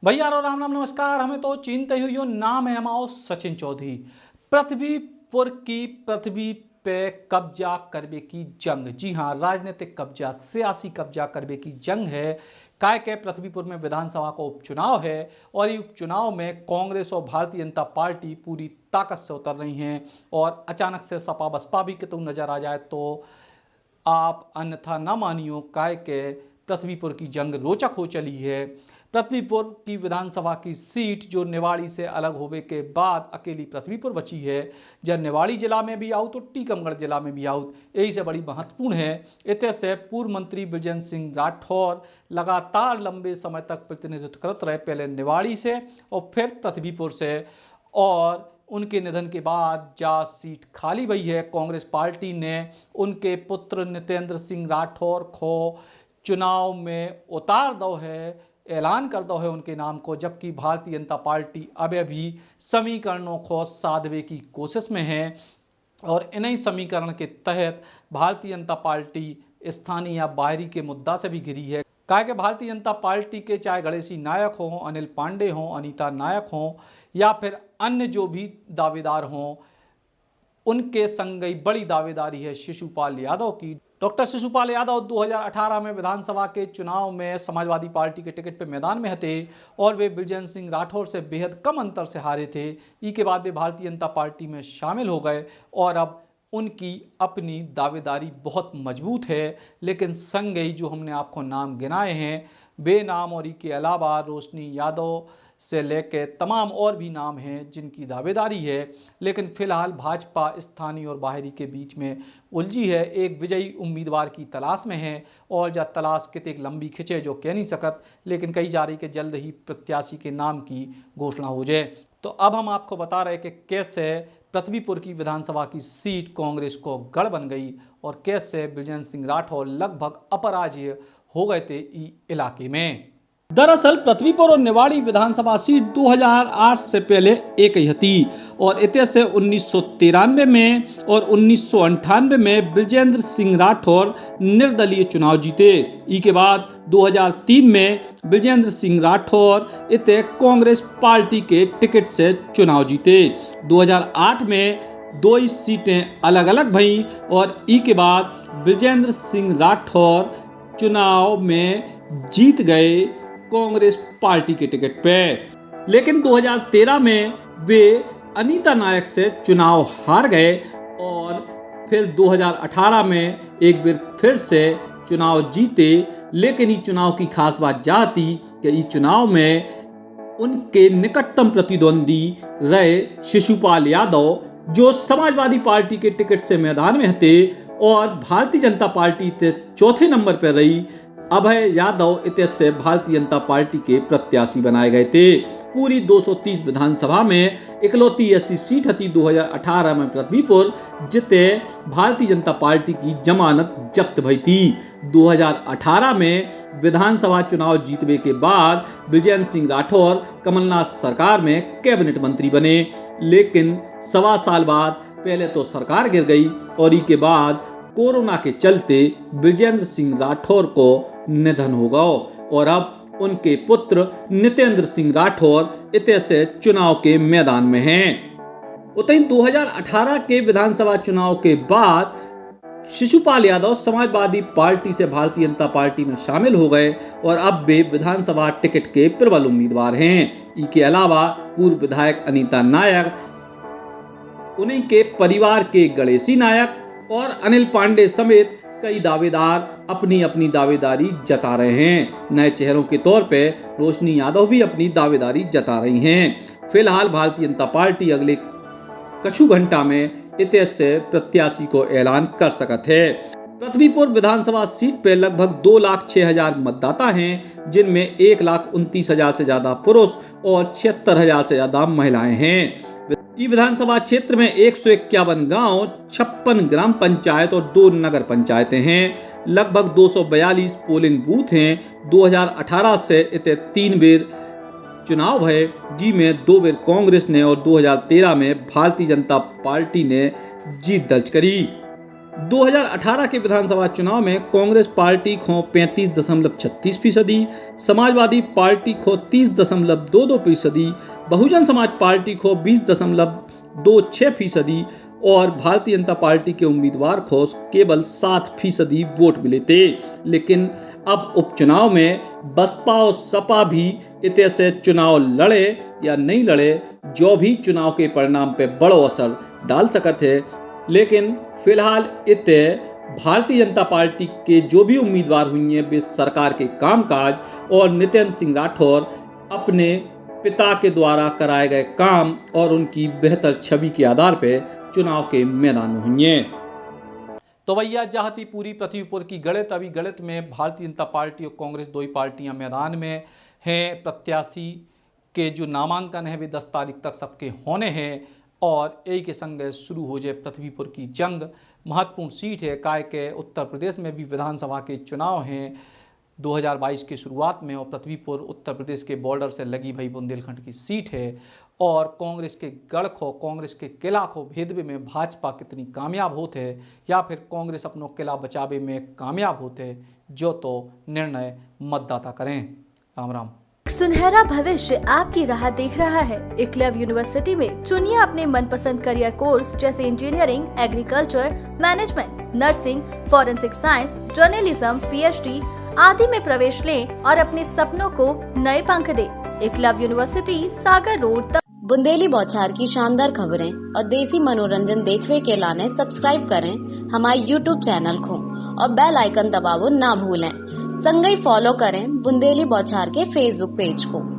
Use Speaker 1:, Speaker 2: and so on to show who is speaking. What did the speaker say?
Speaker 1: भैया रो राम राम नमस्कार। हमें तो चिंता ही हुई नाम है हमारा सचिन चौधरी। पृथ्वीपुर की पृथ्वी पे कब्जा करबे की जंग, जी हाँ, राजनीतिक कब्जा, सियासी कब्जा करबे की जंग है। काय के पृथ्वीपुर में विधानसभा का उपचुनाव है और ये उपचुनाव में कांग्रेस और भारतीय जनता पार्टी पूरी ताकत से उतर रही हैं और अचानक से सपा बसपा भी कितु नजर आ जाए तो आप अन्यथा न मानियो। काय के पृथ्वीपुर की जंग रोचक हो चली है। पृथ्वीपुर की विधानसभा की सीट जो निवाड़ी से अलग होने के बाद अकेली पृथ्वीपुर बची है, जब निवाड़ी जिला में भी आउट तो टीकमगढ़ जिला में भी आउट, यही से बड़ी महत्वपूर्ण है। इतने से पूर्व मंत्री बृजेंद्र सिंह राठौर लगातार लंबे समय तक प्रतिनिधित्व करते रहे, पहले निवाड़ी से और फिर पृथ्वीपुर से, और उनके निधन के बाद जहाँ सीट खाली हुई है, कांग्रेस पार्टी ने उनके पुत्र नितेंद्र सिंह राठौर को चुनाव में उतार दो है, ऐलान कर दो है उनके नाम को, जबकि भारतीय जनता पार्टी अभी भी समीकरणों को साधवे की कोशिश में है। और इन्हीं समीकरण के तहत भारतीय जनता पार्टी स्थानीय या बाहरी के मुद्दा से भी घिरी है। कहा कि भारतीय जनता पार्टी के चाहे गणेशी नायक हों, अनिल पांडे हों, अनीता नायक हों या फिर अन्य जो भी दावेदार हों, उनके संग ही बड़ी दावेदारी है शिशुपाल यादव की। डॉक्टर शिशुपाल यादव 2018 में विधानसभा के चुनाव में समाजवादी पार्टी के टिकट पर मैदान में थे और वे बृजेंद्र सिंह राठौर से बेहद कम अंतर से हारे थे। इसके बाद वे भारतीय जनता पार्टी में शामिल हो गए और अब उनकी अपनी दावेदारी बहुत मजबूत है। लेकिन संग ही जो हमने आपको नाम गिनाए हैं, बेनाम और इसके अलावा रोशनी यादव से लेकर तमाम और भी नाम हैं जिनकी दावेदारी है। लेकिन फिलहाल भाजपा स्थानीय और बाहरी के बीच में उलझी है, एक विजयी उम्मीदवार की तलाश में है और जब तलाश कितने लंबी खिंचे जो कह नहीं सकत, लेकिन कही जा रही कि जल्द ही प्रत्याशी के नाम की घोषणा हो जाए। तो अब हम आपको बता रहे कि कैसे पृथ्वीपुर की विधानसभा की सीट कांग्रेस को गढ़ बन गई और कैसे बृजेंद्र सिंह राठौर लगभग अपराजय हो गए थे इलाके में। दरअसल पृथ्वीपुर और निवाड़ी विधानसभा सीट 2008 से पहले एक ही थी और इतने से 1993 में और 1998 में बृजेंद्र सिंह राठौर निर्दलीय चुनाव जीते। इसके बाद 2003 में बृजेंद्र सिंह राठौर इतने कांग्रेस पार्टी के टिकट से चुनाव जीते। 2008 में दो ही सीटें अलग अलग भईं और इसके बाद बृजेंद्र सिंह राठौर चुनाव में जीत गए कांग्रेस पार्टी के टिकट पे। लेकिन 2013 में वे अनीता नायक से चुनाव हार गए और फिर 2018 में एक बार फिर से चुनाव जीते। लेकिन ये चुनाव की खास बात यह थी कि इस चुनाव में उनके निकटतम प्रतिद्वंदी रहे शिशुपाल यादव, जो समाजवादी पार्टी के टिकट से मैदान में थे, और भारतीय जनता पार्टी ते चौथे नंबर पर रही अभय यादव इतने से भारतीय जनता पार्टी के प्रत्याशी बनाए गए थे। पूरी 230 विधानसभा में इकलौती ऐसी सीट थी 2018 में पृथ्वीपुर, जिते भारतीय जनता पार्टी की जमानत जब्त भई थी। 2018 में विधानसभा चुनाव जीतने के बाद बृजेंद्र सिंह राठौर कमलनाथ सरकार में कैबिनेट मंत्री बने। लेकिन सवा साल बाद पहले तो सरकार गिर गई और इसके बाद कोरोना के चलते बृजेंद्र सिंह राठौर को निधन हो गया और अब उनके पुत्र नितेंद्र सिंह राठौर इतने से चुनाव के मैदान में हैं। उतनी 2018 के विधानसभा चुनाव के बाद शिशुपाल यादव समाजवादी पार्टी से भारतीय जनता पार्टी में शामिल हो गए और अब वे विधानसभा टिकट के प्रबल उम्मीदवार हैं। इसके अलावा पूर्व विधायक अनीता नायक, उन्हीं के परिवार के गणेशी नायक और अनिल पांडे समेत कई दावेदार अपनी अपनी दावेदारी जता रहे हैं। नए चेहरों के तौर पे रोशनी यादव भी अपनी दावेदारी जता रही हैं। फिलहाल भारतीय जनता पार्टी अगले कछु घंटा में इतने से प्रत्याशी को ऐलान कर सकत है। पृथ्वीपुर विधानसभा सीट पे लगभग 2,06,000 मतदाता हैं, जिनमें 1,29,000 से ज्यादा पुरुष और 76,000 से ज्यादा महिलाएं हैं। इस विधानसभा क्षेत्र में 151 गांव, 56 ग्राम पंचायत और 2 नगर पंचायतें हैं। लगभग 242 पोलिंग बूथ हैं। 2018 से इतने 3 बेर चुनाव है, जिसमें 2 बेर कांग्रेस ने और 2013 में भारतीय जनता पार्टी ने जीत दर्ज करी। 2018 के विधानसभा चुनाव में कांग्रेस पार्टी खो 35.36%, समाजवादी पार्टी खो 30.22%, बहुजन समाज पार्टी खो 20.26% और भारतीय जनता पार्टी के उम्मीदवार को केवल 7% वोट मिले थे। लेकिन अब उपचुनाव में बसपा और सपा भी इतने से चुनाव लड़े या नहीं लड़े, जो भी चुनाव के परिणाम पे बड़ो असर डाल सकते है। लेकिन फिलहाल इतने भारतीय जनता पार्टी के जो भी उम्मीदवार हुई हैं वे सरकार के कामकाज और नितिन सिंह राठौर अपने पिता के द्वारा कराए गए काम और उनकी बेहतर छवि के आधार पर चुनाव के मैदान में हुई हैं। तो भैया जहाती पूरी पृथ्वीपुर की गणित, अभी गणित में भारतीय जनता पार्टी और कांग्रेस दो ही पार्टियां मैदान में हैं। प्रत्याशी के जो नामांकन है वे 10 तारीख तक सबके होने हैं और यही के संग शुरू हो जाए पृथ्वीपुर की जंग। महत्वपूर्ण सीट है, काय के उत्तर प्रदेश में भी विधानसभा के चुनाव हैं 2022 की शुरुआत में और पृथ्वीपुर उत्तर प्रदेश के बॉर्डर से लगी भाई बुंदेलखंड की सीट है। और कांग्रेस के गढ़ खो, कांग्रेस के किला खो भेदवे में भाजपा कितनी कामयाब होते हैं या फिर कांग्रेस अपनों किला बचावे में कामयाब होते हैं, जो तो निर्णय मतदाता करें। राम राम।
Speaker 2: सुनहरा भविष्य आपकी राह देख रहा है। एकलव्य यूनिवर्सिटी में चुनिए अपने मनपसंद करियर कोर्स जैसे engineering, agriculture, management, nursing, forensic science, journalism, PhD आदि में प्रवेश लें और अपने सपनों को नए पंख दें। एकलव्य यूनिवर्सिटी, सागर रोड।
Speaker 3: बुंदेली बौछार की शानदार खबरें और देसी मनोरंजन देखने के लाने सब्सक्राइब करें हमारे YouTube चैनल को और बेल आइकन दबावो ना भूलें। संगई फॉलो करें बुंदेली बौछार के Facebook पेज को।